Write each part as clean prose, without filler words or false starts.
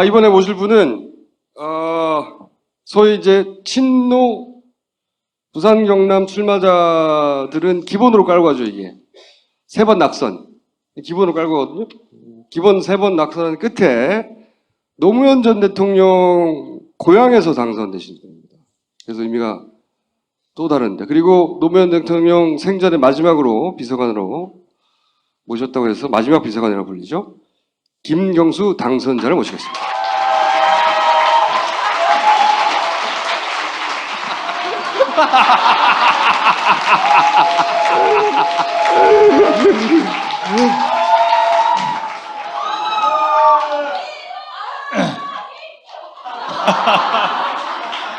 이번에 모실 분은 소위 이제 친노 부산 경남 출마자들은 기본으로 깔고 하죠. 이게 3번 낙선 기본으로 깔고 하거든요. 기본 3번 낙선 끝에 노무현 전 대통령 고향에서 당선되신 분입니다. 그래서 의미가 또 다른데, 그리고 노무현 대통령 생전에 마지막으로 비서관으로 모셨다고 해서 마지막 비서관이라고 불리죠. 김경수 당선자를 모시겠습니다.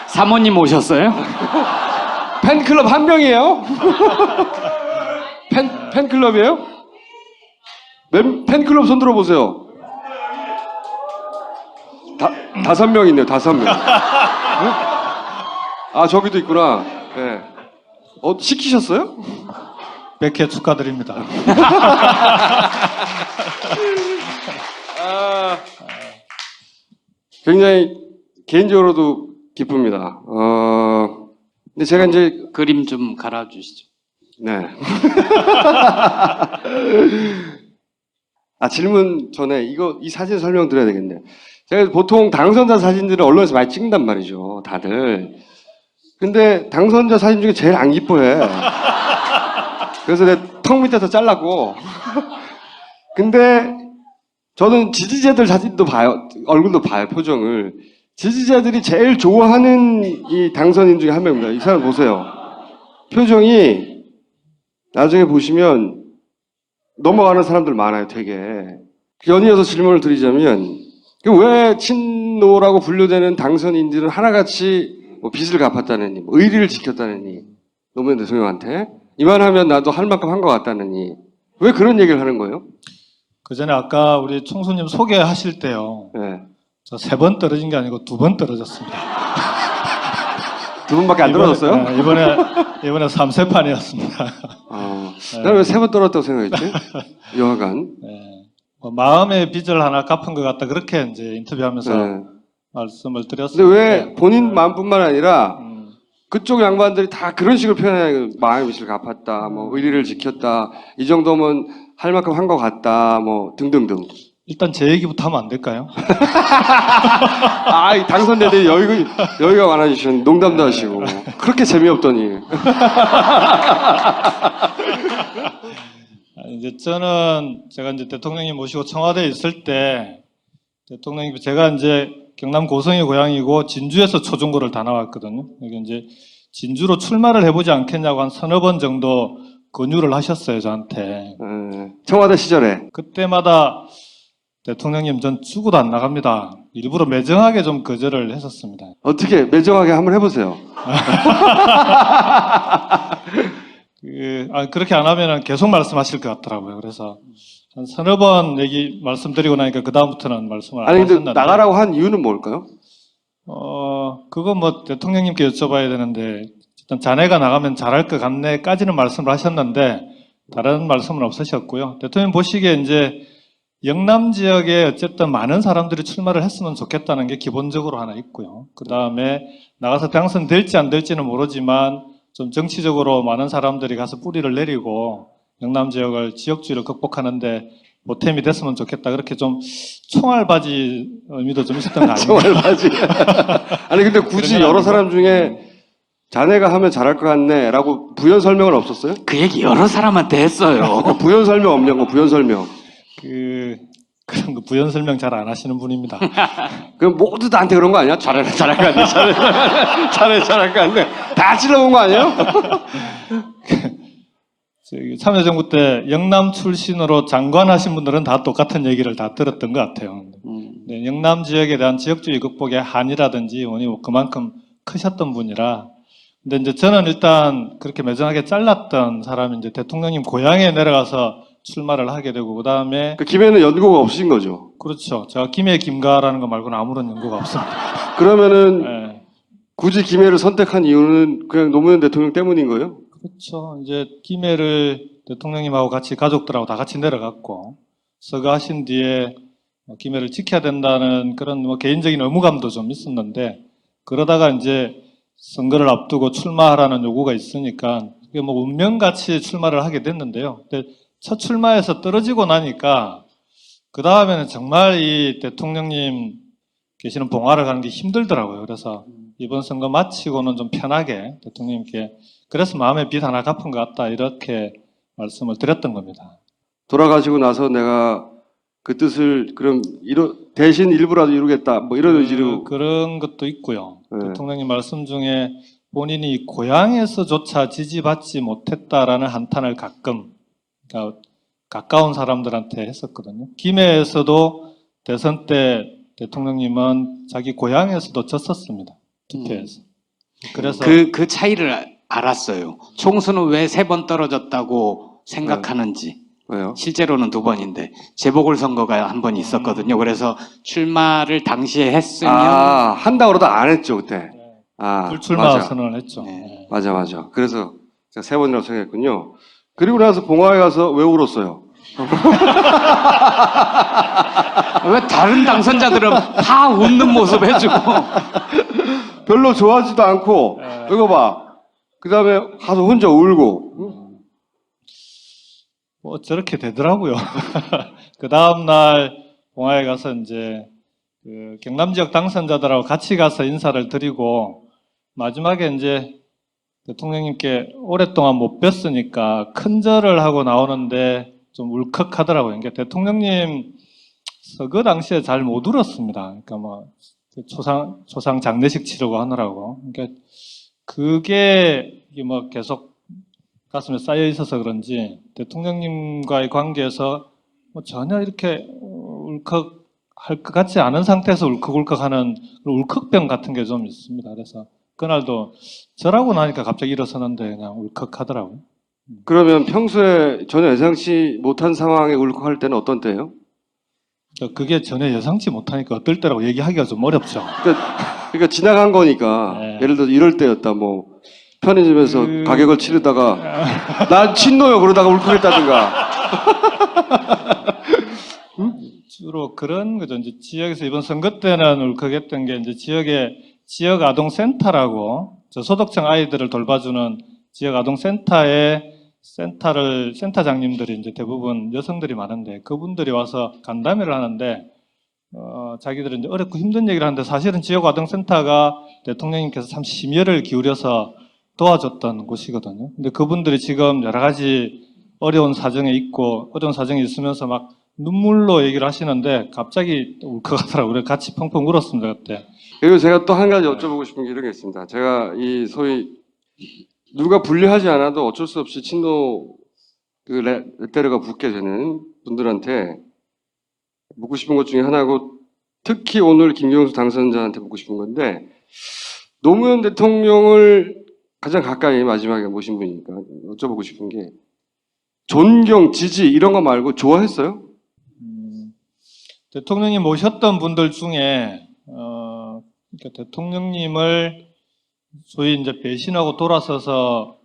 사모님 오셨어요? 팬클럽 한 명이에요? 팬클럽이에요? 팬클럽 손 들어보세요. 5명 있네요. 5명. 아, 저기도 있구나. 네. 시키셨어요? 100회 축하드립니다. 굉장히 개인적으로도 기쁩니다. 근데 제가 이제 그림 좀 갈아주시죠. 네. 질문 전에 이 사진 설명드려야 되겠네. 제가 보통 당선자 사진들을 언론에서 많이 찍는단 말이죠, 다들. 근데 당선자 사진 중에 제일 안 기뻐해. 그래서 내 턱 밑에서 잘랐고. 근데 저는 지지자들 사진도 봐요. 얼굴도 봐요, 표정을. 지지자들이 제일 좋아하는 이 당선인 중에 한 명입니다. 이 사람 보세요. 표정이 나중에 보시면 넘어가는 사람들 많아요, 되게. 연이어서 질문을 드리자면, 왜 친노라고 분류되는 당선인들은 하나같이 빚을 갚았다느니, 의리를 지켰다느니, 노무현 대통령한테 이만하면 나도 할 만큼 한 것 같다느니, 왜 그런 얘기를 하는 거예요? 그 전에 아까 우리 총수님 소개하실 때요. 네. 저 3번 떨어진 게 아니고 2번 떨어졌습니다. 2분밖에 안 떨어졌어요? 이번에 3세판이었습니다. 나는 왜 3번 떨어졌다고 생각했지? 여하간. 네. 마음의 빚을 하나 갚은 것 같다. 그렇게 이제 인터뷰하면서 네. 말씀을 근데 드렸습니다. 왜 본인 마음뿐만 아니라 그쪽 양반들이 다 그런 식으로 표현해요. 마음의 빚을 갚았다, 의리를 지켰다, 이 정도면 할 만큼 한 것 같다, 등등등. 일단 제 얘기부터 하면 안 될까요? 이 당선자들이 여유가 많아지신 농담도 하시고 그렇게 재미없더니. 이제 제가 이제 대통령님 모시고 청와대에 있을 때 대통령님 제가 이제 경남 고성이 고향이고 진주에서 초중고를 다 나왔거든요. 여기 이제 진주로 출마를 해보지 않겠냐고 한 3-4번 정도 권유를 하셨어요, 저한테. 청와대 시절에. 그때마다 대통령님 전 죽어도 안 나갑니다. 일부러 매정하게 좀 거절을 했었습니다. 어떻게 매정하게 한번 해보세요. 그렇게 안 하면 계속 말씀하실 것 같더라고요. 그래서 한 3-4번 말씀드리고 나니까 그다음부터는 말씀을 안 근데 하셨는데. 나가라고 한 이유는 뭘까요? 그거 대통령님께 여쭤봐야 되는데, 일단 자네가 나가면 잘할 것 같네까지는 말씀을 하셨는데, 다른 말씀은 없으셨고요. 대통령 보시기에 이제 영남 지역에 어쨌든 많은 사람들이 출마를 했으면 좋겠다는 게 기본적으로 하나 있고요. 그 다음에 나가서 당선될지 안 될지는 모르지만 좀 정치적으로 많은 사람들이 가서 뿌리를 내리고 영남 지역을 지역주의를 극복하는데 보탬이 됐으면 좋겠다. 그렇게 좀 총알바지 의미도 좀 있었던 거 아니에요? 총알바지. 아니 근데 굳이 여러 사람 중에 자네가 하면 잘할 것 같네 라고 부연 설명은 없었어요? 그 얘기 여러 사람한테 했어요. 부연 설명 없냐고, 부연 설명. 그런 거 부연 설명 잘 안 하시는 분입니다. 그럼 모두 나한테 그런 거 아니야? 잘할 것 같네, 잘할 것 같네. 다 찔러본 거 아니에요? 참여정부 때 영남 출신으로 장관하신 분들은 다 똑같은 얘기를 다 들었던 것 같아요. 네, 영남 지역에 대한 지역주의 극복의 한이라든지 원이 그만큼 크셨던 분이라. 근데 이제 저는 일단 그렇게 매정하게 잘랐던 사람이 이제 대통령님 고향에 내려가서 출마를 하게 되고, 그 다음에. 김해는 연고가 없으신 거죠? 그렇죠. 제가 김해 김가라는 거 말고는 아무런 연고가 없습니다. 그러면은 네. 굳이 김해를 선택한 이유는 그냥 노무현 대통령 때문인 거예요? 그렇죠. 이제 김해를 대통령님하고 같이 가족들하고 다 같이 내려갔고, 서가하신 뒤에 김해를 지켜야 된다는 그런 개인적인 의무감도 좀 있었는데, 그러다가 이제 선거를 앞두고 출마하라는 요구가 있으니까 그게 운명같이 출마를 하게 됐는데요. 근데 첫 출마에서 떨어지고 나니까 그 다음에는 정말 이 대통령님 계시는 봉화를 가는 게 힘들더라고요. 그래서 이번 선거 마치고는 좀 편하게 대통령님께, 그래서 마음에 빚 하나 갚은 것 같다, 이렇게 말씀을 드렸던 겁니다. 돌아가시고 나서 내가 그 뜻을 그럼 대신 일부라도 이루겠다 뭐 이런 의지로. 그런 것도 있고요. 네. 대통령님 말씀 중에 본인이 고향에서조차 지지받지 못했다라는 한탄을 가끔, 그러니까 가까운 사람들한테 했었거든요. 김해에서도 대선 때 대통령님은 자기 고향에서도 졌었습니다. 투표에서. 그래서 그 차이를 알았어요. 총수는 왜 3번 떨어졌다고 생각하는지. 왜요? 실제로는 2번인데 재보궐선거가 한 번 있었거든요. 그래서 출마를 당시에 했으면 한다고 그러다 안 했죠 그때. 불출마 맞아. 선언을 했죠. 네. 맞아. 그래서 제가 3번이라고 생각했군요. 그리고 나서 봉화에 가서 왜 울었어요? 왜 다른 당선자들은 다 웃는 모습 해주고 별로 좋아하지도 않고 이거 봐. 그 다음에 가서 혼자 울고. 저렇게 되더라고요. 그 다음날 봉화에 가서 이제 그 경남 지역 당선자들하고 같이 가서 인사를 드리고, 마지막에 이제 대통령님께 오랫동안 못 뵀으니까 큰절을 하고 나오는데 좀 울컥하더라고요. 그러니까 대통령님 그 당시에 잘 못 울었습니다. 그러니까 초상 장례식 치르고 하느라고. 그러니까 그게 계속 가슴에 쌓여 있어서 그런지 대통령님과의 관계에서 전혀 이렇게 울컥할 것 같지 않은 상태에서 울컥울컥하는 울컥병 같은 게 좀 있습니다. 그래서 그날도 절하고 나니까 갑자기 일어서는데 그냥 울컥하더라고요. 그러면 평소에 전혀 예상치 못한 상황에 울컥할 때는 어떤 때예요? 그게 전혀 예상치 못하니까 어떨 때라고 얘기하기가 좀 어렵죠. 그러니까 지나간 거니까. 네. 예를 들어 이럴 때였다. 뭐 편의점에서 가격을 치르다가 난 친노요 그러다가 울컥했다든가. 주로 그런 거죠. 이제 지역에서 이번 선거 때는 울컥했던 게 이제 지역 아동센터라고 저소득층 아이들을 돌봐주는 지역 아동센터에 센터장님들이 이제 대부분 여성들이 많은데, 그분들이 와서 간담회를 하는데 자기들은 이제 어렵고 힘든 얘기를 하는데, 사실은 지역 아동센터가 대통령님께서 참 심혈을 기울여서 도와줬던 곳이거든요. 근데 그분들이 지금 여러 가지 어려운 사정에 있으면서 막 눈물로 얘기를 하시는데 갑자기 울컥하더라고요. 그래서 같이 펑펑 울었습니다, 그때. 그리고 제가 또 한 가지 여쭤보고 싶은 게 이런 게 있습니다. 제가 이 소위 누가 분류하지 않아도 어쩔 수 없이 친노 레테르가 붙게 되는 분들한테 묻고 싶은 것 중에 하나고, 특히 오늘 김경수 당선자한테 묻고 싶은 건데, 노무현 대통령을 가장 가까이 마지막에 모신 분이니까 여쭤보고 싶은 게, 존경, 지지 이런 거 말고 좋아했어요? 대통령이 모셨던 분들 중에 그러니까 대통령님을 소위 이제 배신하고 돌아서서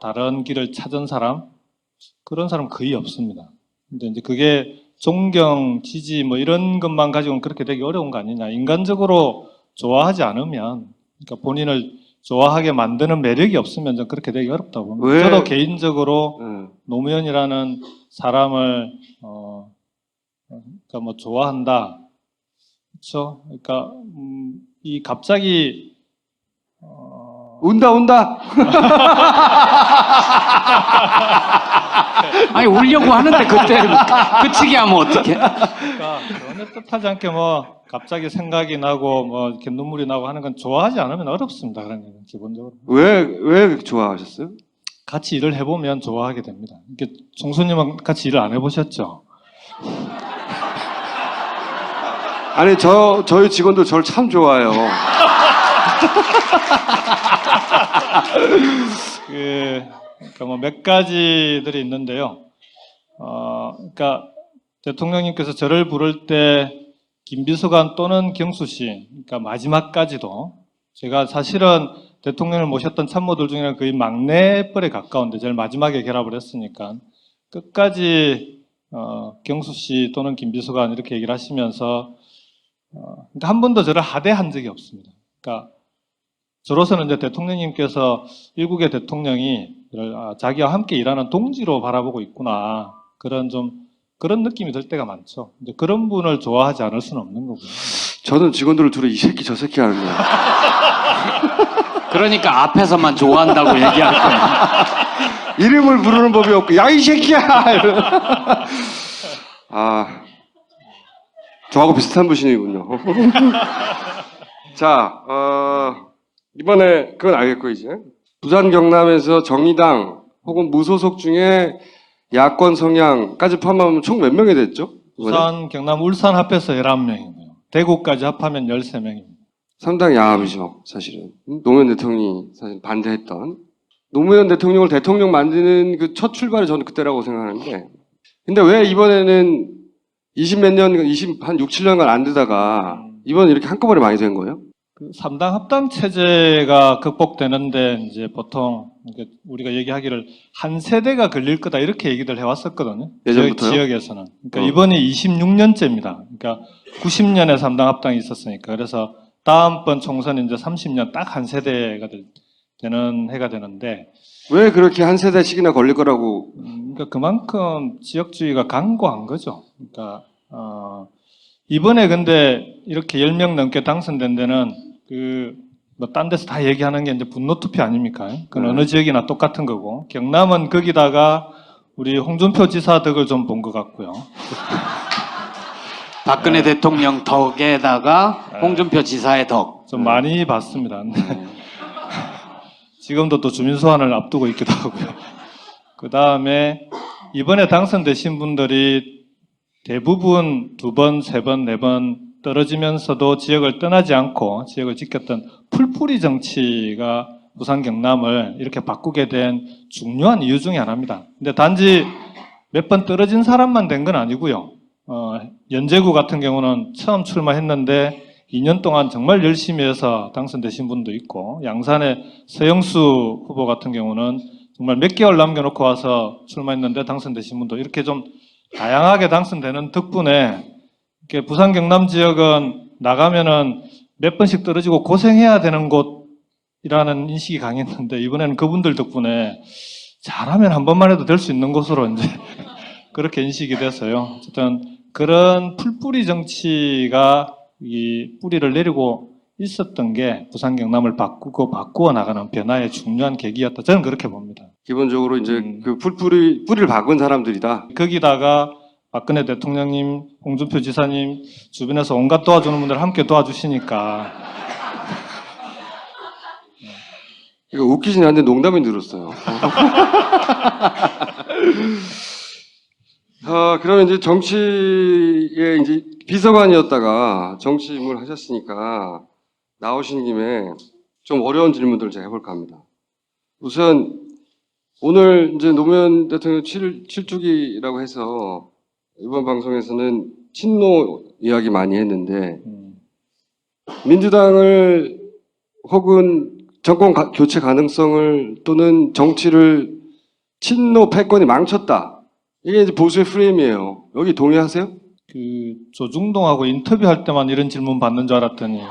다른 길을 찾은 사람, 그런 사람 거의 없습니다. 근데 이제 그게 존경, 지지 이런 것만 가지고는 그렇게 되기 어려운 거 아니냐. 인간적으로 좋아하지 않으면, 그러니까 본인을 좋아하게 만드는 매력이 없으면 좀 그렇게 되기 어렵다고 봅니다. 왜? 저도 개인적으로 노무현이라는 사람을 그러니까 좋아한다. 그렇죠? 그러니까 이 갑자기 운다. 아니 울려고 하는데 그때 그치게 하면 어떡해? 그러니까 전혀 뜻하지 않게 갑자기 생각이 나고 이렇게 눈물이 나고 하는 건 좋아하지 않으면 어렵습니다. 그런 건 기본적으로. 왜 좋아하셨어요? 같이 일을 해보면 좋아하게 됩니다. 이렇게 총수님은 같이 일을 안 해보셨죠? 아니 저희 직원들 저를 참 좋아해요. 그러니까 몇 가지들이 있는데요. 그러니까 대통령님께서 저를 부를 때 김비서관 또는 경수 씨, 그러니까 마지막까지도, 제가 사실은 대통령을 모셨던 참모들 중에는 거의 막내뻘에 가까운데 제일 마지막에 결합을 했으니까 끝까지 경수 씨 또는 김 비서관 이렇게 얘기를 하시면서 그러니까 한 번도 저를 하대한 적이 없습니다. 그러니까 저로서는 이제 대통령님께서 일국의 대통령이 자기와 함께 일하는 동지로 바라보고 있구나 그런 느낌이 들 때가 많죠. 이제 그런 분을 좋아하지 않을 수는 없는 거고요. 저는 직원들을 두루 이 새끼 저 새끼 하는 거예요. 그러니까 앞에서만 좋아한다고 얘기할 거예요. 이름을 부르는 법이 없고 야 이 새끼야. 아, 저하고 비슷한 분이군요. 자, 이번에 그건 알겠고 이제 부산 경남에서 정의당 혹은 무소속 중에 야권 성향까지 포함하면 총 몇 명이 됐죠? 이번에? 부산, 경남, 울산 합해서 11명이고요. 대구까지 합하면 13명입니다. 상당히 야합이죠, 사실은. 노무현 대통령이 사실 반대했던. 노무현 대통령을 대통령 만드는 그 첫 출발이 저는 그때라고 생각하는데. 근데 왜 이번에는 20몇 년, 한 6, 7년간 안 되다가 이번에 이렇게 한꺼번에 많이 된 거예요? 그 3당 합당 체제가 극복되는데 이제 보통 우리가 얘기하기를 한 세대가 걸릴 거다 이렇게 얘기들 해왔었거든요. 예전부터요? 지역에서는. 그러니까 이번이 26년째입니다. 그러니까 90년에 3당 합당이 있었으니까. 그래서 다음번 총선이 이제 30년 딱 한 세대가 되는 해가 되는데 왜 그렇게 한 세대씩이나 걸릴 거라고? 그러니까 그만큼 지역주의가 강고한 거죠. 그러니까 이번에 근데 이렇게 10명 넘게 당선된 데는 뭐 딴 데서 다 얘기하는 게 이제 분노 투표 아닙니까? 그건 어느 지역이나 똑같은 거고 경남은 거기다가 우리 홍준표 지사 덕을 좀 본 것 같고요. 박근혜 대통령 덕에다가 홍준표 지사의 덕. 좀 많이 봤습니다. 지금도 또 주민 소환을 앞두고 있기도 하고요. 그 다음에 이번에 당선되신 분들이 대부분 2번, 3번, 4번 떨어지면서도 지역을 떠나지 않고 지역을 지켰던 풀뿌리 정치가 부산 경남을 이렇게 바꾸게 된 중요한 이유 중에 하나입니다. 근데 단지 몇 번 떨어진 사람만 된 건 아니고요. 연제구 같은 경우는 처음 출마했는데 2년 동안 정말 열심히 해서 당선되신 분도 있고 양산의 서영수 후보 같은 경우는 정말 몇 개월 남겨놓고 와서 출마했는데 당선되신 분도 이렇게 좀 다양하게 당선되는 덕분에 이렇게 부산 경남 지역은 나가면은 몇 번씩 떨어지고 고생해야 되는 곳이라는 인식이 강했는데 이번에는 그분들 덕분에 잘하면 한 번만 해도 될 수 있는 곳으로 이제 그렇게 인식이 돼서요. 어쨌든 그런 풀뿌리 정치가 이 뿌리를 내리고 있었던 게 부산 경남을 바꾸어 나가는 변화의 중요한 계기였다. 저는 그렇게 봅니다. 기본적으로 이제 그 뿌리를 박은 사람들이다. 거기다가 박근혜 대통령님, 홍준표 지사님 주변에서 온갖 도와주는 분들 함께 도와주시니까 이거 웃기진 않는데 농담이 늘었어요. 그러면 이제 정치에 이제 비서관이었다가 정치 인물 하셨으니까 나오신 김에 좀 어려운 질문들을 제가 해볼까 합니다. 우선 오늘 이제 노무현 대통령 7주기라고 해서 이번 방송에서는 친노 이야기 많이 했는데 민주당을 혹은 정권 교체 가능성을 또는 정치를 친노 패권이 망쳤다. 이게 이제 보수의 프레임이에요. 여기 동의하세요? 조중동하고 인터뷰할 때만 이런 질문 받는 줄 알았더니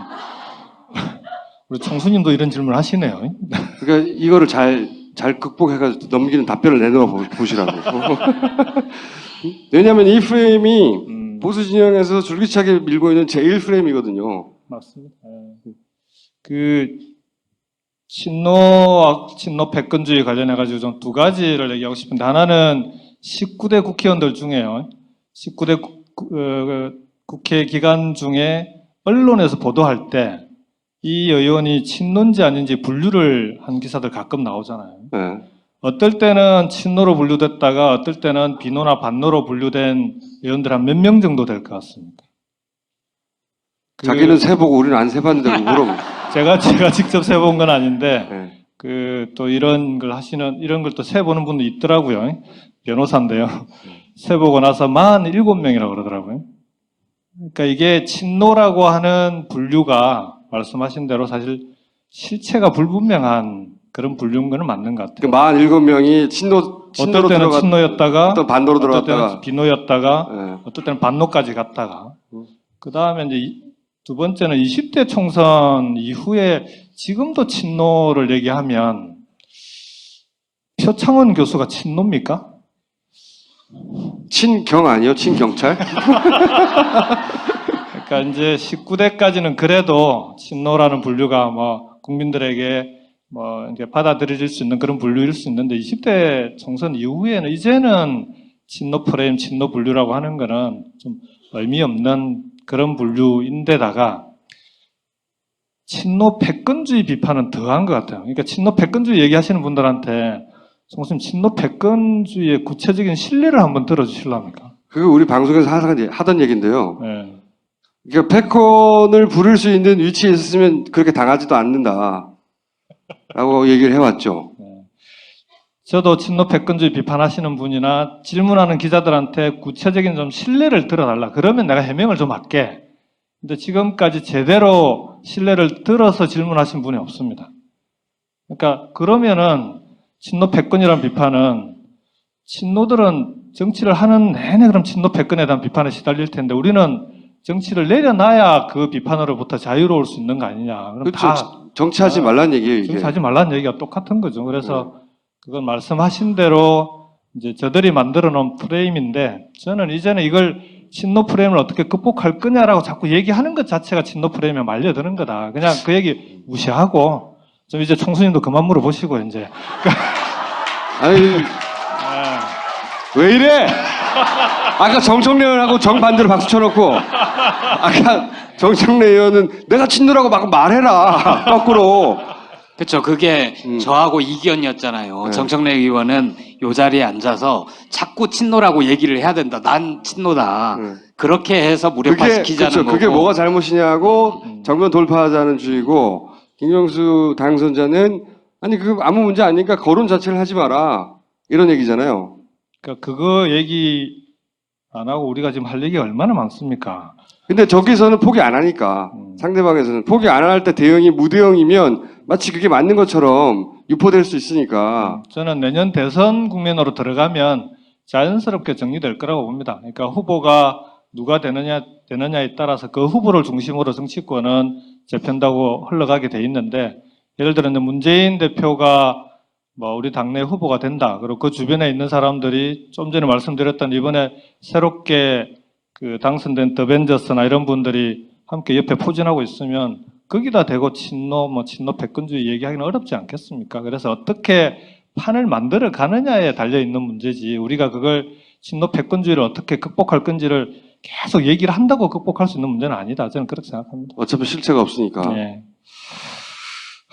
우리 총수님도 이런 질문 하시네요. 그러니까 이거를 잘 극복해가지고 넘기는 답변을 내놓아 보시라고. 왜냐하면 이 프레임이 보수 진영에서 줄기차게 밀고 있는 제1 프레임이거든요. 맞습니다. 친노 패권주의 관련해가지고 좀 2가지를 얘기하고 싶은데 하나는 19대 국회의원들 중에요. 19대 국회 기간 중에 언론에서 보도할 때 이 의원이 친노인지 아닌지 분류를 한 기사들 가끔 나오잖아요. 네. 어떨 때는 친노로 분류됐다가 어떨 때는 비노나 반노로 분류된 의원들 한 몇 명 정도 될 것 같습니다. 자기는 세보고 우리는 안 세봤는데 물어보. 제가 직접 세본 건 아닌데 네. 또 이런 걸 또 세보는 분도 있더라고요. 변호사인데요. 세보고 나서 47명이라고 그러더라고요. 그러니까 이게 친노라고 하는 분류가 말씀하신 대로 사실 실체가 불분명한 그런 분류인 거는 맞는 것 그 같아요. 47명이 친노로 어떨 때는 들어갔, 친노였다가 어떤 반노로 어떨 때는 들어갔다가. 비노였다가 예. 어떨 때는 반노까지 갔다가 음. 그 다음에 이제 두 번째는 20대 총선 이후에 지금도 친노를 얘기하면 표창원 교수가 친노입니까? 친경 아니요? 친경찰? 그러니까 이제 19대까지는 그래도 친노라는 분류가 뭐 국민들에게 뭐 이제 받아들여질 수 있는 그런 분류일 수 있는데 20대 총선 이후에는 이제는 친노 프레임, 친노 분류라고 하는 거는 좀 의미 없는 그런 분류인데다가 친노 패권주의 비판은 더한 것 같아요. 그러니까 친노 패권주의 얘기하시는 분들한테 총수님 친노 패권주의의 구체적인 실례를 한번 들어주실랍니까? 그거 우리 방송에서 항상 하던 얘기인데요. 네. 그러니까 패권을 부를 수 있는 위치에 있으면 그렇게 당하지도 않는다. 라고 얘기를 해왔죠. 저도 친노 패권주의 비판하시는 분이나 질문하는 기자들한테 구체적인 좀 신뢰를 들어달라. 그러면 내가 해명을 좀 할게. 근데 지금까지 제대로 신뢰를 들어서 질문하신 분이 없습니다. 그러니까 그러면은 친노 패권이라는 비판은 친노들은 정치를 하는 내내 그럼 친노 패권에 대한 비판에 시달릴 텐데 우리는 정치를 내려놔야 그 비판으로부터 자유로울 수 있는 거 아니냐. 그럼 그렇죠. 다 정치하지 말란 얘기예요, 이게. 정치하지 말라는 얘기가 똑같은 거죠. 그래서 그건 말씀하신 대로 이제 저들이 만들어 놓은 프레임인데 저는 이제는 이걸 친노 프레임을 어떻게 극복할 거냐라고 자꾸 얘기하는 것 자체가 친노 프레임에 말려드는 거다. 그냥 그 얘기 무시하고 좀 이제 총수님도 그만 물어보시고 이제 아니, 왜 이래? 아까 정청래 의원하고 정반대로 박수 쳐놓고, 아까 정청래 의원은 내가 친노라고 막 말해라. 거꾸로. 그렇죠. 그게 저하고 이견이었잖아요. 네. 정청래 의원은 요 자리에 앉아서 자꾸 친노라고 얘기를 해야 된다. 난 친노다. 네. 그렇게 해서 무력화시키자는 그쵸, 거고. 그게 뭐가 잘못이냐고 정면 돌파하자는 주의고, 김경수 당선자는 아니 그 아무 문제 아니니까 거론 자체를 하지 마라. 이런 얘기잖아요. 그러니까 그거 얘기 안 하고 우리가 지금 할 얘기가 얼마나 많습니까? 근데 저기서는 포기 안 하니까 상대방에서는 포기 안 할 때 대응이 무대응이면 마치 그게 맞는 것처럼 유포될 수 있으니까. 저는 내년 대선 국면으로 자연스럽게 정리될 거라고 봅니다. 그러니까 후보가 누가 되느냐에 따라서 그 후보를 중심으로 정치권은 재편다고 흘러가게 돼 있는데 예를 들어 이제 문재인 대표가 뭐 우리 당내 후보가 된다. 그리고 그 주변에 있는 사람들이 좀 전에 말씀드렸던 이번에 새롭게 그 당선된 더벤저스나 이런 분들이 함께 옆에 포진하고 있으면 거기다 대고 친노 패권주의 얘기하기는 어렵지 않겠습니까? 그래서 어떻게 판을 만들어 가느냐에 달려 있는 문제지 우리가 그걸 친노 패권주의를 어떻게 극복할 건지를 계속 얘기를 한다고 극복할 수 있는 문제는 아니다. 저는 그렇게 생각합니다. 어차피 실체가 없으니까. 네.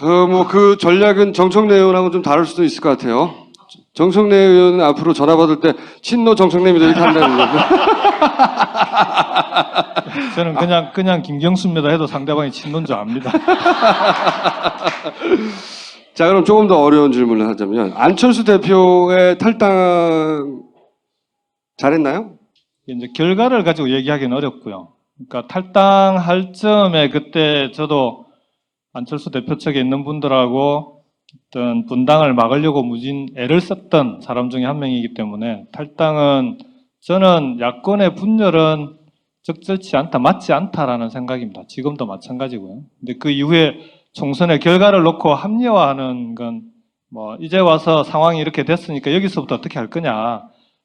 뭐 그 전략은 정청래 의원하고 좀 다를 수도 있을 것 같아요. 정청래 의원은 앞으로 전화 받을 때 친노 정청래입니다 이렇게 한다는 거죠. 저는 그냥 김경수입니다 해도 상대방이 친노인 줄 압니다. 자, 그럼 조금 더 어려운 질문을 하자면 안철수 대표의 탈당 잘했나요? 이제 결과를 가지고 얘기하기는 어렵고요. 그러니까 탈당할 점에 그때 저도 안철수 대표 측에 있는 분들하고 어떤 분당을 막으려고 무진 애를 썼던 사람 중에 한 명이기 때문에 탈당은 저는 야권의 분열은 적절치 않다, 맞지 않다라는 생각입니다. 지금도 마찬가지고요. 근데 그 이후에 총선의 결과를 놓고 합리화하는 건 뭐 이제 와서 상황이 이렇게 됐으니까 여기서부터 어떻게 할 거냐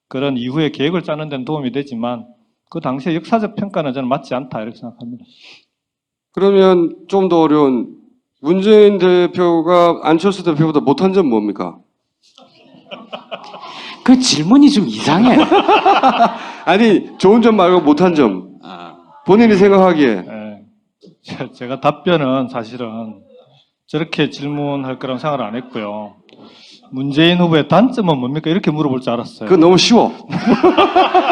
그런 이후에 계획을 짜는 데는 도움이 되지만 그 당시의 역사적 평가는 저는 맞지 않다 이렇게 생각합니다. 그러면 좀 더 어려운 문재인 대표가 안철수 대표보다 못한 점 뭡니까? 그 질문이 좀 이상해. 아니 좋은 점 말고 못한 점 본인이 생각하기에 제가 답변은 사실은 저렇게 질문할 거라고 생각을 안 했고요. 문재인 후보의 단점은 뭡니까? 이렇게 물어볼 줄 알았어요. 그건 너무 쉬워.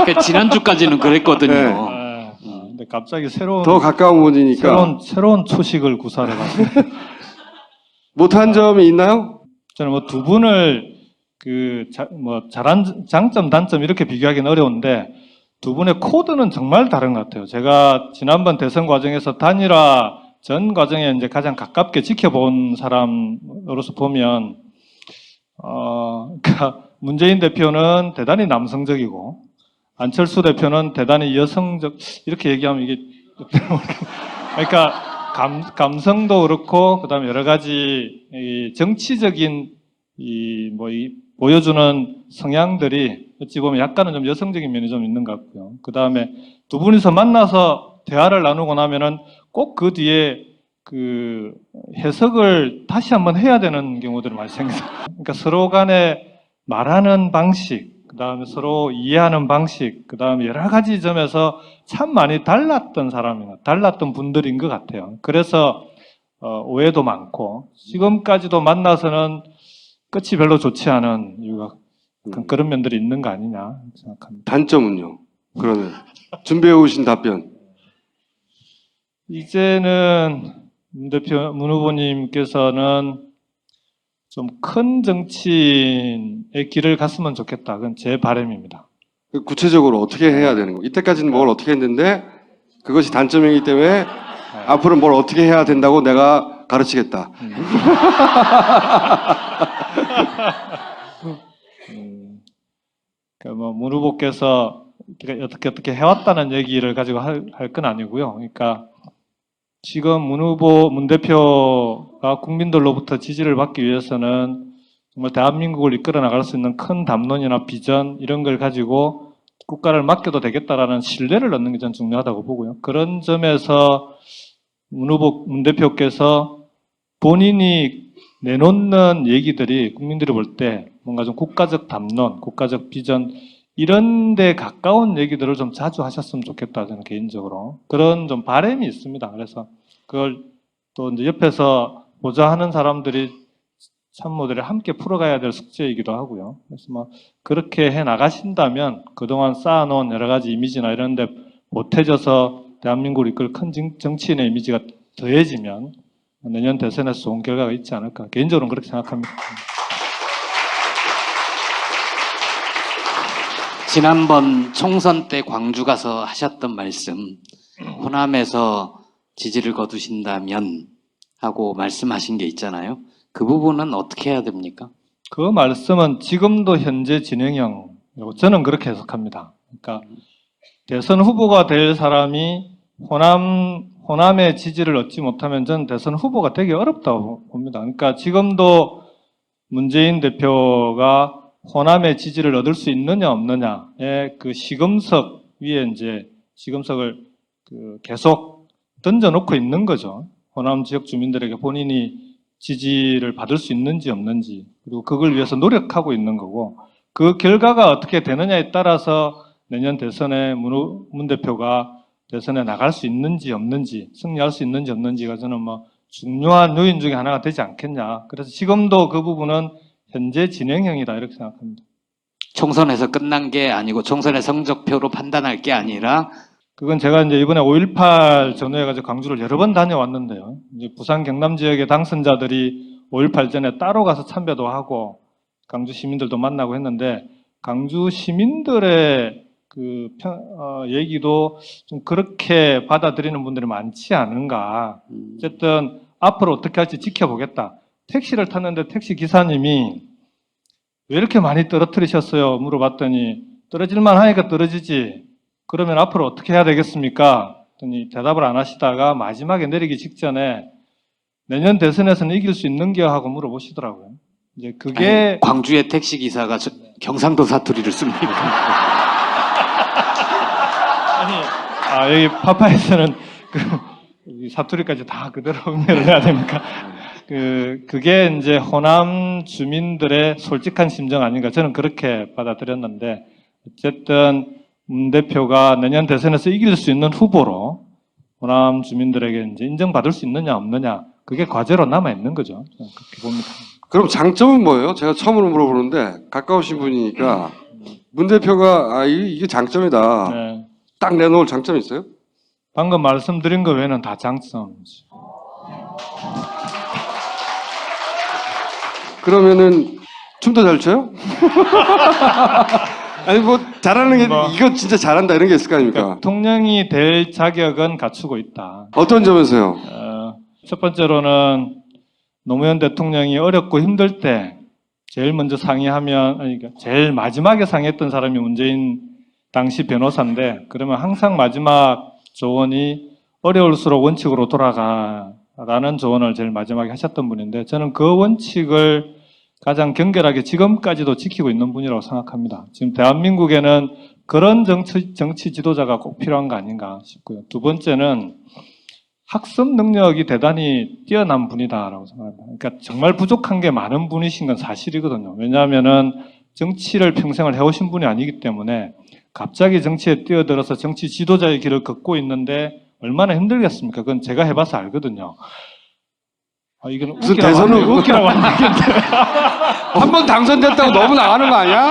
그 지난주까지는 그랬거든요. 네. 근데 갑자기 새로운 더 가까운 분이니까 새로운 초식을 구사를 하세요. 못한 점이 있나요? 저는 뭐 두 분을 잘한 장점 단점 이렇게 비교하기는 어려운데 두 분의 코드는 정말 다른 것 같아요. 제가 지난번 대선 과정에서 단일화 전 과정에 이제 가장 가깝게 지켜본 사람으로서 보면, 그러니까 문재인 대표는 대단히 남성적이고, 안철수 대표는 대단히 여성적, 이렇게 얘기하면 이게, 그러니까 감성도 그렇고, 그 다음에 여러 가지 이 정치적인 보여주는 성향들이 어찌 보면 약간은 좀 여성적인 면이 좀 있는 것 같고요. 그 다음에 두 분이서 만나서 대화를 나누고 나면은 꼭 그 뒤에 그 해석을 다시 한번 해야 되는 경우들이 많이 생겨요. 그러니까 서로 간에 말하는 방식, 그 다음에 서로 이해하는 방식, 그 다음에 여러 가지 점에서 참 많이 달랐던 달랐던 분들인 것 같아요. 그래서 오해도 많고 지금까지도 만나서는 끝이 별로 좋지 않은 이유가 그런 면들이 있는 거 아니냐 생각합니다. 단점은요? 그러면 준비해 오신 답변. 이제는 문 후보님께서는 좀 큰 정치인의 길을 갔으면 좋겠다. 그건 제 바람입니다. 구체적으로 어떻게 해야 되는 거? 이때까지는 뭘 어떻게 했는데 그것이 단점이기 때문에 앞으로 뭘 어떻게 해야 된다고 내가 가르치겠다. 그러니까 문 후보께서 어떻게 해왔다는 얘기를 가지고 할 건 아니고요. 그러니까 지금 문 대표가 국민들로부터 지지를 받기 위해서는 정말 대한민국을 이끌어 나갈 수 있는 큰 담론이나 비전 이런 걸 가지고 국가를 맡겨도 되겠다라는 신뢰를 얻는 게 전 중요하다고 보고요. 그런 점에서 문 대표께서 본인이 내놓는 얘기들이 국민들이 볼 때 뭔가 좀 국가적 담론, 국가적 비전 이런 데 가까운 얘기들을 좀 자주 하셨으면 좋겠다, 저는 개인적으로. 그런 좀 바람이 있습니다. 그래서 그걸 또 이제 옆에서 보좌하는 사람들이 참모들이 함께 풀어가야 될 숙제이기도 하고요. 그래서 뭐 그렇게 해 나가신다면 그동안 쌓아놓은 여러 가지 이미지나 이런 데 못해져서 대한민국을 이끌 큰 정치인의 이미지가 더해지면 내년 대선에서 좋은 결과가 있지 않을까. 개인적으로는 그렇게 생각합니다. 지난번 총선 때 광주 가서 하셨던 말씀, 호남에서 지지를 거두신다면 하고 말씀하신 게 있잖아요. 그 부분은 어떻게 해야 됩니까? 그 말씀은 지금도 현재 진행형이라고 저는 그렇게 해석합니다. 그러니까 대선 후보가 될 사람이 호남의 지지를 얻지 못하면 저는 대선 후보가 되기 어렵다고 봅니다. 그러니까 지금도 문재인 대표가 호남의 지지를 얻을 수 있느냐 없느냐의 그 시금석 위에 이제 시금석을 계속 던져놓고 있는 거죠. 호남 지역 주민들에게 본인이 지지를 받을 수 있는지 없는지, 그리고 그걸 위해서 노력하고 있는 거고, 그 결과가 어떻게 되느냐에 따라서 내년 대선에 문 대표가 대선에 나갈 수 있는지 없는지, 승리할 수 있는지 없는지가 저는 뭐 중요한 요인 중에 하나가 되지 않겠냐. 그래서 지금도 그 부분은 현재 진행형이다 이렇게 생각합니다. 총선에서 끝난 게 아니고 총선의 성적표로 판단할 게 아니라 그건 제가 이제 이번에 5.18 전후해가지고 광주를 여러 번 다녀왔는데요. 이제 부산 경남 지역의 당선자들이 5.18 전에 따로 가서 참배도 하고 광주 시민들도 만나고 했는데 광주 시민들의 얘기도 좀 그렇게 받아들이는 분들이 많지 않은가. 어쨌든 앞으로 어떻게 할지 지켜보겠다. 택시를 탔는데 택시 기사님이 왜 이렇게 많이 떨어뜨리셨어요? 물어봤더니 떨어질만 하니까 떨어지지. 그러면 앞으로 어떻게 해야 되겠습니까? 했더니 대답을 안 하시다가 마지막에 내리기 직전에 내년 대선에서는 이길 수 있는겨 하고 물어보시더라고요. 이제 그게 아니, 광주의 택시 기사가 경상도 사투리를 씁니다. 여기 파파에서는 사투리까지 다 그대로 응대를 해야 됩니까? 그게 이제 호남 주민들의 솔직한 심정 아닌가 저는 그렇게 받아들였는데 어쨌든 문 대표가 내년 대선에서 이길 수 있는 후보로 호남 주민들에게 이제 인정받을 수 있느냐 없느냐 그게 과제로 남아 있는 거죠. 저는 그렇게 봅니다. 그럼 장점은 뭐예요? 제가 처음으로 물어보는데 가까우신 분이니까 문 대표가 이게 장점이다. 네. 딱 내놓을 장점이 있어요? 방금 말씀드린 거 외에는 다 장점이죠. 그러면은 춤도 잘 춰요? 아니 뭐 잘하는 게 이거 진짜 잘한다 이런 게 있을 거 아닙니까? 대통령이 될 자격은 갖추고 있다. 어떤 점에서요? 첫 번째로는 노무현 대통령이 어렵고 힘들 때 제일 먼저 상의하면, 아니, 그러니까 제일 마지막에 상의했던 사람이 문재인 당시 변호사인데, 그러면 항상 마지막 조언이 어려울수록 원칙으로 돌아가라는 조언을 제일 마지막에 하셨던 분인데, 저는 그 원칙을 가장 경결하게 지금까지도 지키고 있는 분이라고 생각합니다. 지금 대한민국에는 그런 정치 지도자가 꼭 필요한 거 아닌가 싶고요. 두 번째는 학습 능력이 대단히 뛰어난 분이다라고 생각합니다. 그러니까 정말 부족한 게 많은 분이신 건 사실이거든요. 왜냐하면은 정치를 평생을 해오신 분이 아니기 때문에 갑자기 정치에 뛰어들어서 정치 지도자의 길을 걷고 있는데 얼마나 힘들겠습니까? 그건 제가 해봐서 알거든요. 아, 이건 무슨 웃기라고 대선을 웃기라고 안 되겠는데. 한 번 당선됐다고 너무 나가는 거 아니야?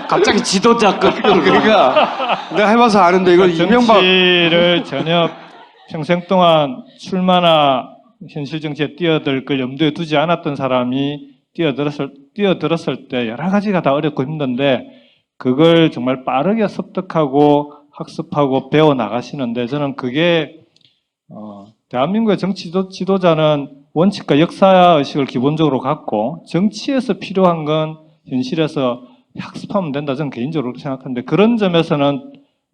갑자기 지도자급. 그러니까 내가 해봐서 아는데 이걸 이명박 정치를 전혀 평생 동안 출마나 현실 정치에 뛰어들 걸 염두에 두지 않았던 사람이 뛰어들었을 때 여러 가지가 다 어렵고 힘든데 그걸 정말 빠르게 습득하고 학습하고 배워 나가시는데 저는 그게 대한민국의 정치 지도자는 원칙과 역사의식을 기본적으로 갖고 정치에서 필요한 건 현실에서 학습하면 된다. 저는 개인적으로 그렇게 생각하는데 그런 점에서는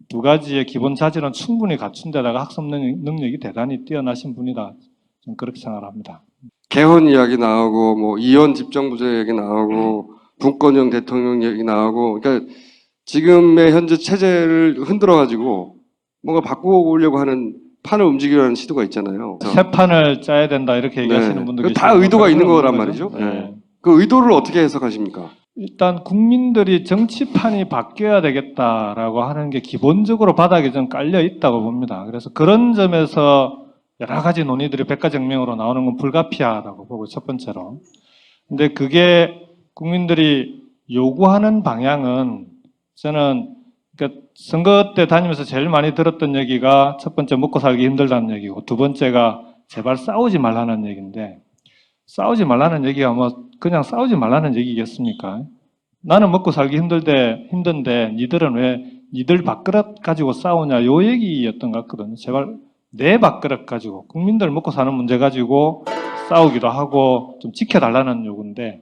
두 가지의 기본 자질은 충분히 갖춘 데다가 학습 능력이 대단히 뛰어나신 분이다. 저는 그렇게 생각합니다. 개헌 이야기 나오고 뭐 이원 집정부제 얘기 나오고 분권형 대통령 얘기 나오고 그러니까 지금의 현재 체제를 흔들어 가지고 뭔가 바꾸려고 하는 판을 움직이려는 시도가 있잖아요. 새 판을 짜야 된다 이렇게 얘기하시는 분들 다 의도가 있는 거란 거죠? 말이죠. 네. 그 의도를 어떻게 해석하십니까? 일단 국민들이 정치판이 바뀌어야 되겠다라고 하는 게 기본적으로 바닥에 좀 깔려 있다고 봅니다. 그래서 그런 점에서 여러 가지 논의들이 백가정명으로 나오는 건 불가피하다고 보고 첫 번째로. 근데 그게 국민들이 요구하는 방향은 저는 그러니까 선거 때 다니면서 제일 많이 들었던 얘기가 첫 번째 먹고 살기 힘들다는 얘기고 두 번째가 제발 싸우지 말라는 얘기인데 싸우지 말라는 얘기가 뭐 그냥 싸우지 말라는 얘기겠습니까? 나는 먹고 살기 힘든데 니들은 왜 니들 밥그릇 가지고 싸우냐 요 얘기였던 것 같거든요. 제발 내 밥그릇 가지고 국민들 먹고 사는 문제 가지고 싸우기도 하고 좀 지켜달라는 요구인데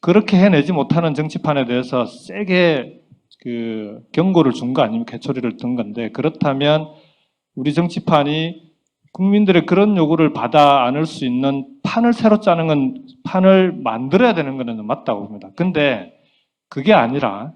그렇게 해내지 못하는 정치판에 대해서 세게 그 경고를 준 거 아니면 개초리를 든 건데 그렇다면 우리 정치판이 국민들의 그런 요구를 받아 안을 수 있는 판을 새로 짜는 건 판을 만들어야 되는 거는 맞다고 봅니다. 근데 그게 아니라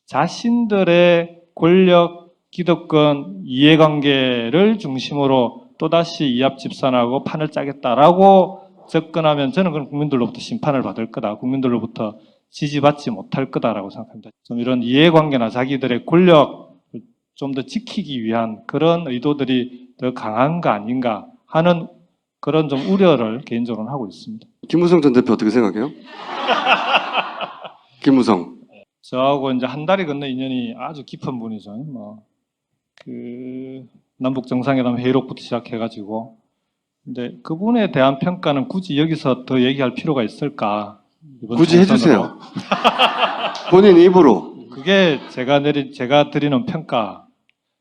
자신들의 권력, 기득권, 이해관계를 중심으로 또다시 이합집산하고 판을 짜겠다라고 접근하면 저는 그럼 국민들로부터 심판을 받을 거다. 국민들로부터 지지받지 못할 거다라고 생각합니다. 좀 이런 이해관계나 자기들의 권력을 좀 더 지키기 위한 그런 의도들이 더 강한 거 아닌가 하는 그런 좀 우려를 개인적으로는 하고 있습니다. 김무성 전 대표 어떻게 생각해요? 김무성. 저하고 이제 한 달이 건너 인연이 아주 깊은 분이죠. 남북 정상회담 회의록부터 시작해가지고. 근데 그분에 대한 평가는 굳이 여기서 더 얘기할 필요가 있을까? 굳이 해주세요. 본인 입으로. 그게 제가 드리는 평가.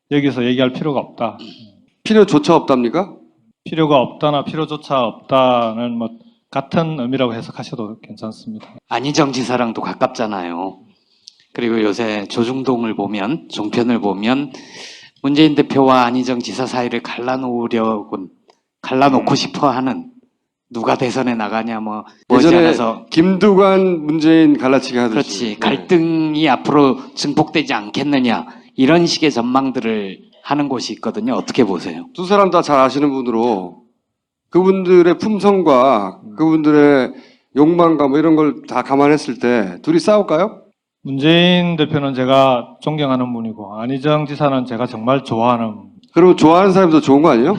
여기서 얘기할 필요가 없다. 필요조차 없답니까? 필요가 없다나 필요조차 없다는 뭐 같은 의미라고 해석하셔도 괜찮습니다. 안희정 지사랑도 가깝잖아요. 그리고 요새 조중동을 보면, 종편을 보면 문재인 대표와 안희정 지사 사이를 갈라놓고 싶어 하는 누가 대선에 나가냐 뭐 예전에 머지않아서 김두관 문재인 갈라치기 하듯이. 그렇지 갈등이 앞으로 증폭되지 않겠느냐 이런 식의 전망들을 하는 곳이 있거든요. 어떻게 보세요? 두 사람 다 잘 아시는 분으로 그분들의 품성과 그분들의 욕망과 뭐 이런 걸 다 감안했을 때 둘이 싸울까요? 문재인 대표는 제가 존경하는 분이고 안희정 지사는 제가 정말 좋아하는. 그러면 좋아하는 사람이 더 좋은 거 아니에요?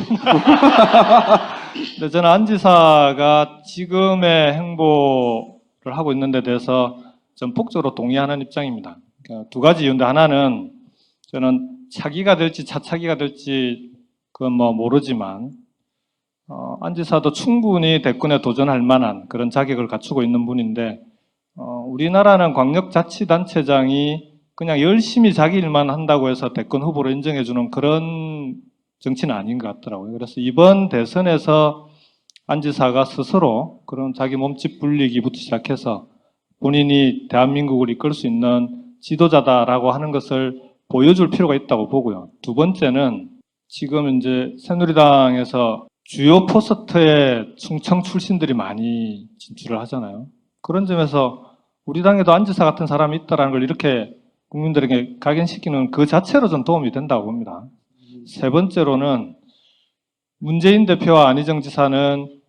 근데 저는 안 지사가 지금의 행보를 하고 있는 데 대해서 전폭적으로 동의하는 입장입니다. 그러니까 두 가지 이유인데 하나는 저는 차기가 될지 차차기가 될지 그건 뭐 모르지만 안 지사도 충분히 대권에 도전할 만한 그런 자격을 갖추고 있는 분인데 우리나라는 광역자치단체장이 그냥 열심히 자기 일만 한다고 해서 대권 후보로 인정해주는 그런 정치는 아닌 것 같더라고요. 그래서 이번 대선에서 안 지사가 스스로 그런 자기 몸집 불리기부터 시작해서 본인이 대한민국을 이끌 수 있는 지도자다라고 하는 것을 보여줄 필요가 있다고 보고요. 두 번째는 지금 이제 새누리당에서 주요 포스트에 충청 출신들이 많이 진출을 하잖아요. 그런 점에서 우리 당에도 안 지사 같은 사람이 있다는 걸 이렇게 국민들에게 각인시키는 그 자체로 좀 도움이 된다고 봅니다. 세 번째로는 문재인 대표와 안희정 지사는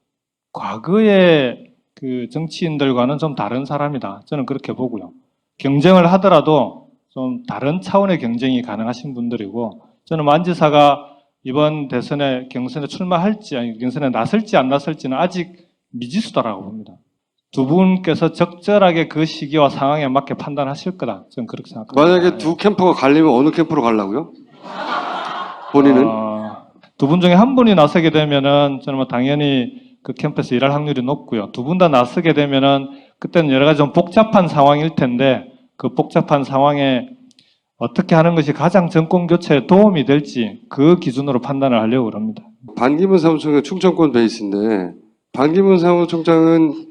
과거의 그 정치인들과는 좀 다른 사람이다. 저는 그렇게 보고요. 경쟁을 하더라도 좀 다른 차원의 경쟁이 가능하신 분들이고, 저는 안 지사가 이번 대선에 경선에 출마할지, 아니 경선에 나설지 안 나설지는 아직 미지수다라고 봅니다. 두 분께서 적절하게 그 시기와 상황에 맞게 판단하실 거다. 저는 그렇게 생각합니다. 만약에 두 캠프가 갈리면 어느 캠프로 가려고요? 본인은? 두 분 중에 한 분이 나서게 되면은 저는 뭐 당연히 그 캠프에서 일할 확률이 높고요. 두 분 다 나서게 되면은 그때는 여러 가지 좀 복잡한 상황일 텐데 그 복잡한 상황에 어떻게 하는 것이 가장 정권 교체에 도움이 될지 그 기준으로 판단을 하려고 합니다. 반기문 사무총장 충청권 베이스인데 반기문 사무총장은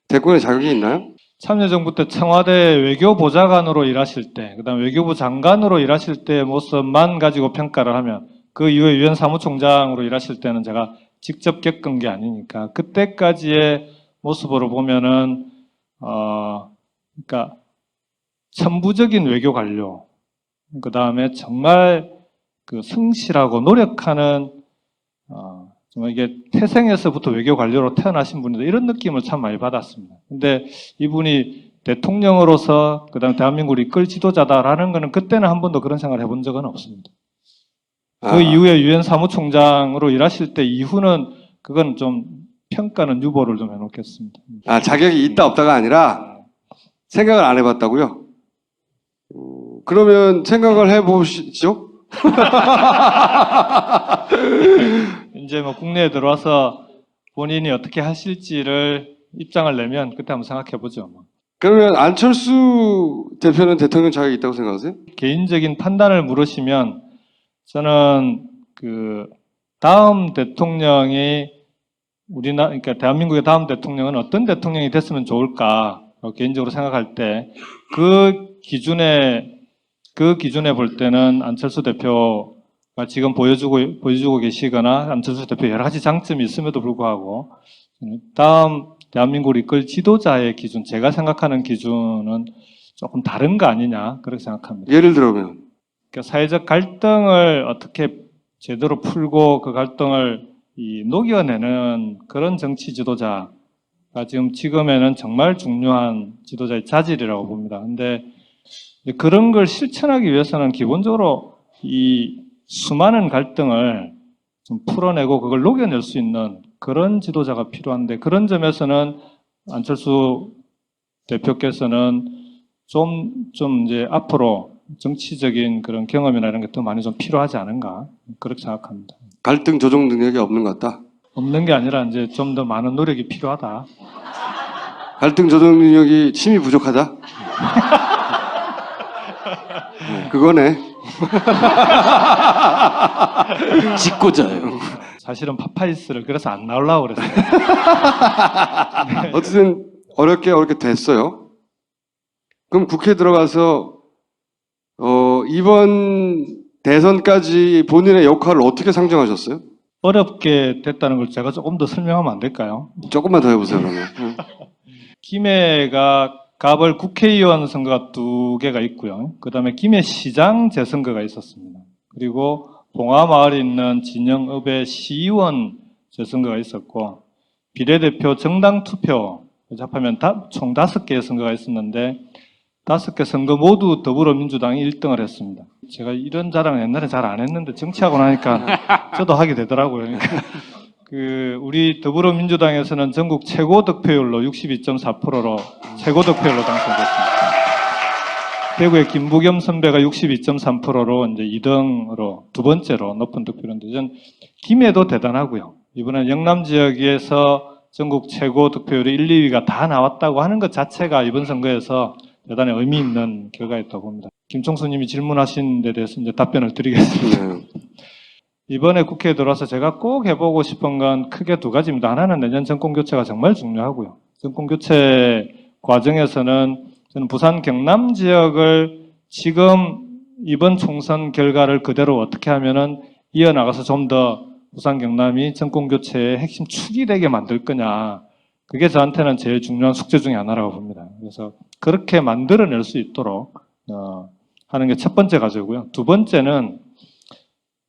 대권에 자격이 있나요? 참여정부 때 청와대 외교보좌관으로 일하실 때, 그다음 외교부 장관으로 일하실 때의 모습만 가지고 평가를 하면 그 이후에 유엔 사무총장으로 일하실 때는 제가 직접 겪은 게 아니니까 그때까지의 모습으로 보면은 그러니까 천부적인 외교 관료, 그 다음에 정말 그 성실하고 노력하는 정말 이게 태생에서부터 외교 관료로 태어나신 분인데 이런 느낌을 참 많이 받았습니다. 근데 이분이 대통령으로서 그다음 대한민국을 이끌 지도자다라는 거는 그때는 한 번도 그런 생각을 해본 적은 없습니다. 그 이후에 유엔 사무총장으로 일하실 때 이후는 그건 좀 평가는 유보를 좀 해놓겠습니다. 자격이 있다 없다가 아니라 생각을 안 해봤다고요? 그러면 생각을 해보시죠? 이제 뭐 국내에 들어와서 본인이 어떻게 하실지를 입장을 내면 그때 한번 생각해보죠. 그러면 안철수 대표는 대통령 자격이 있다고 생각하세요? 개인적인 판단을 물으시면 저는 그 다음 대통령이 그러니까 대한민국의 다음 대통령은 어떤 대통령이 됐으면 좋을까 개인적으로 생각할 때 그 기준에 볼 때는 안철수 대표가 지금 보여주고 계시거나 안철수 대표 여러 가지 장점이 있음에도 불구하고 다음 대한민국을 이끌 지도자의 기준, 제가 생각하는 기준은 조금 다른 거 아니냐 그렇게 생각합니다. 예를 들면 그러니까 사회적 갈등을 어떻게 제대로 풀고 그 갈등을 녹여내는 그런 정치 지도자가 지금에는 정말 중요한 지도자의 자질이라고 봅니다. 근데 그런 걸 실천하기 위해서는 기본적으로 이 수많은 갈등을 좀 풀어내고 그걸 녹여낼 수 있는 그런 지도자가 필요한데 그런 점에서는 안철수 대표께서는 좀 이제 앞으로 정치적인 그런 경험이나 이런 게 더 많이 좀 필요하지 않은가 그렇게 생각합니다. 갈등 조정 능력이 없는 것 같다? 없는 게 아니라 이제 좀 더 많은 노력이 필요하다. 갈등 조정 능력이 힘이 부족하다? 그거네. 짓궂어요. 사실은 파파이스를 그래서 안 나오려고 그랬어요. 어쨌든 어렵게 됐어요. 그럼 국회에 들어가서 이번 대선까지 본인의 역할을 어떻게 상정하셨어요? 어렵게 됐다는 걸 제가 조금 더 설명하면 안 될까요? 조금만 더 해보세요, 그러면. 김해가 가벌 국회의원 선거가 2개가 있고요. 그 다음에 김해시장 재선거가 있었습니다. 그리고 봉화마을에 있는 진영읍의 시의원 재선거가 있었고 비례대표 정당 투표 합하면 총 5개의 선거가 있었는데 5개 선거 모두 더불어민주당이 1등을 했습니다. 제가 이런 자랑을 옛날에 잘 안 했는데 정치하고 나니까 저도 하게 되더라고요. 그러니까 우리 더불어민주당에서는 전국 최고 득표율로 62.4%로 최고 득표율로 당선됐습니다. 대구의 김부겸 선배가 62.3%로 이제 2등으로 두 번째로 높은 득표율인데 전 김해도 대단하고요. 이번에 영남 지역에서 전국 최고 득표율이 1, 2위가 다 나왔다고 하는 것 자체가 이번 선거에서 대단히 의미 있는 결과였다고 봅니다. 김총수님이 질문하신 데 대해서 이제 답변을 드리겠습니다. 이번에 국회에 들어와서 제가 꼭 해보고 싶은 건 크게 두 가지입니다. 하나는 내년 정권교체가 정말 중요하고요. 정권교체 과정에서는 저는 부산 경남 지역을 지금 이번 총선 결과를 그대로 어떻게 하면은 이어나가서 좀 더 부산 경남이 정권교체의 핵심 축이 되게 만들 거냐. 그게 저한테는 제일 중요한 숙제 중에 하나라고 봅니다. 그래서 그렇게 만들어낼 수 있도록 하는 게 첫 번째 과제고요. 두 번째는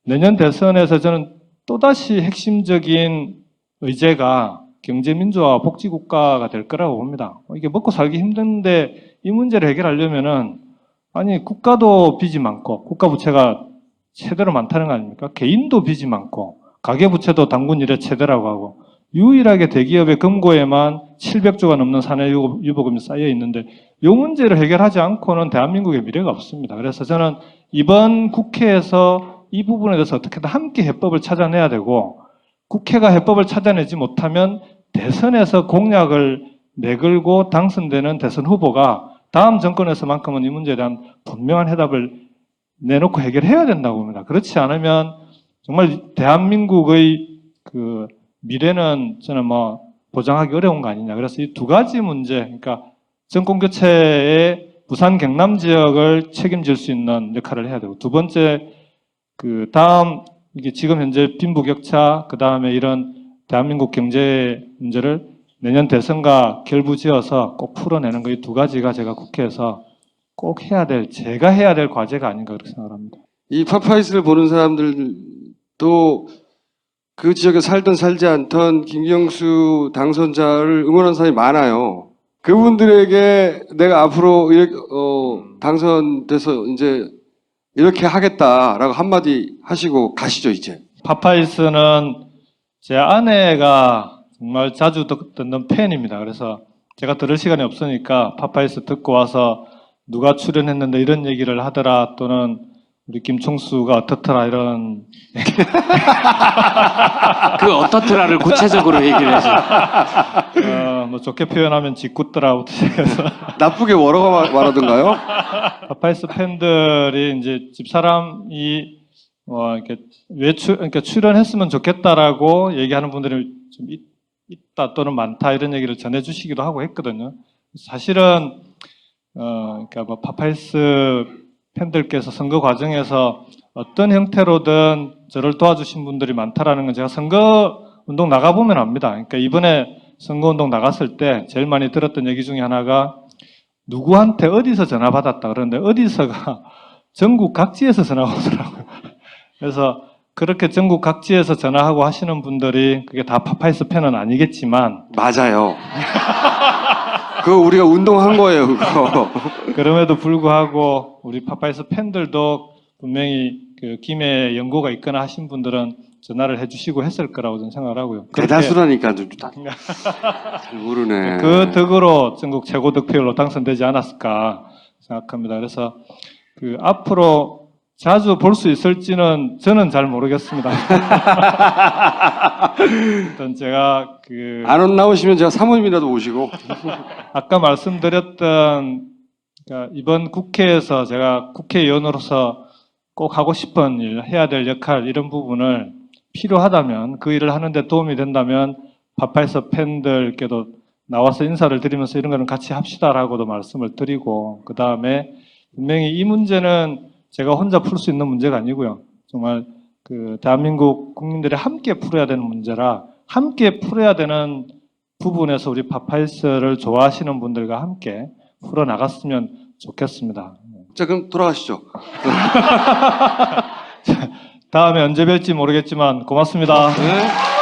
내년 대선에서 저는 또다시 핵심적인 의제가 경제민주화와 복지국가가 될 거라고 봅니다. 이게 먹고 살기 힘든데 이 문제를 해결하려면은 아니 국가도 빚이 많고 국가 부채가 최대로 많다는 거 아닙니까? 개인도 빚이 많고 가계부채도 당군 이래 최대라고 하고 유일하게 대기업의 금고에만 700조가 넘는 사내유보금이 쌓여 있는데 이 문제를 해결하지 않고는 대한민국의 미래가 없습니다. 그래서 저는 이번 국회에서 이 부분에 대해서 어떻게든 함께 해법을 찾아내야 되고 국회가 해법을 찾아내지 못하면 대선에서 공약을 내걸고 당선되는 대선 후보가 다음 정권에서만큼은 이 문제에 대한 분명한 해답을 내놓고 해결해야 된다고 봅니다. 그렇지 않으면 정말 대한민국의 그 미래는 저는 뭐 보장하기 어려운 거 아니냐. 그래서 이 두 가지 문제, 그러니까 정권교체의 부산 경남 지역을 책임질 수 있는 역할을 해야 되고, 두 번째 그 다음 이게 지금 현재 빈부격차, 그 다음에 이런 대한민국 경제 문제를 내년 대선과 결부지어서 꼭 풀어내는 거 이 두 가지가 제가 국회에서 꼭 해야 될, 제가 해야 될 과제가 아닌가 그렇게 생각합니다. 이 파파이스를 보는 사람들도 그 지역에 살든 살지 않던 김경수 당선자를 응원하는 사람이 많아요. 그분들에게 내가 앞으로 이렇게, 당선돼서 이제 이렇게 하겠다라고 한마디 하시고 가시죠, 이제. 파파이스는 제 아내가 정말 자주 듣는 팬입니다. 그래서 제가 들을 시간이 없으니까 파파이스 듣고 와서 누가 출연했는데 이런 얘기를 하더라, 또는 우리 김총수가 어떻더라, 이런. 그 어떻더라를 구체적으로 얘기를 해서. 뭐 좋게 표현하면 짓궂더라부터 시작해서. 나쁘게 뭐라고 말하던가요? 파파이스 팬들이 이제 집사람이 이렇게 그러니까 출연했으면 좋겠다라고 얘기하는 분들이 좀 있다 또는 많다 이런 얘기를 전해주시기도 하고 했거든요. 사실은 그러니까 뭐 파파이스 팬들께서 선거 과정에서 어떤 형태로든 저를 도와주신 분들이 많다라는 건 제가 선거 운동 나가보면 압니다. 그러니까 이번에 선거 운동 나갔을 때 제일 많이 들었던 얘기 중에 하나가 누구한테 어디서 전화 받았다 그러는데 어디서가 전국 각지에서 전화가 오더라고요. 그래서 그렇게 전국 각지에서 전화하고 하시는 분들이 그게 다 파파이스 팬은 아니겠지만 맞아요. 그거 우리가 운동한 거예요, 그거. 그럼에도 불구하고 우리 파파이스 팬들도 분명히 그 김해 연고가 있거나 하신 분들은 전화를 해주시고 했을 거라고 저는 생각을 하고요. 대다수라니까 잘 모르네. 그 덕으로 전국 최고 득표율로 당선되지 않았을까 생각합니다. 그래서 그 앞으로 자주 볼 수 있을지는 저는 잘 모르겠습니다. 일단 제가 안 나오시면 제가 사모님이라도 오시고. 아까 말씀드렸던 그러니까 이번 국회에서 제가 국회의원으로서 꼭 하고 싶은 일, 해야 될 역할 이런 부분을 필요하다면 그 일을 하는데 도움이 된다면 파파이스 팬들께도 나와서 인사를 드리면서 이런 거는 같이 합시다라고도 말씀을 드리고, 그 다음에 분명히 이 문제는 제가 혼자 풀 수 있는 문제가 아니고요. 정말 그 대한민국 국민들이 함께 풀어야 되는 문제라 함께 풀어야 되는 부분에서 우리 파파이스를 좋아하시는 분들과 함께 풀어 나갔으면 좋겠습니다. 자, 그럼 돌아가시죠. 다음에 언제 뵐지 모르겠지만 고맙습니다. 네.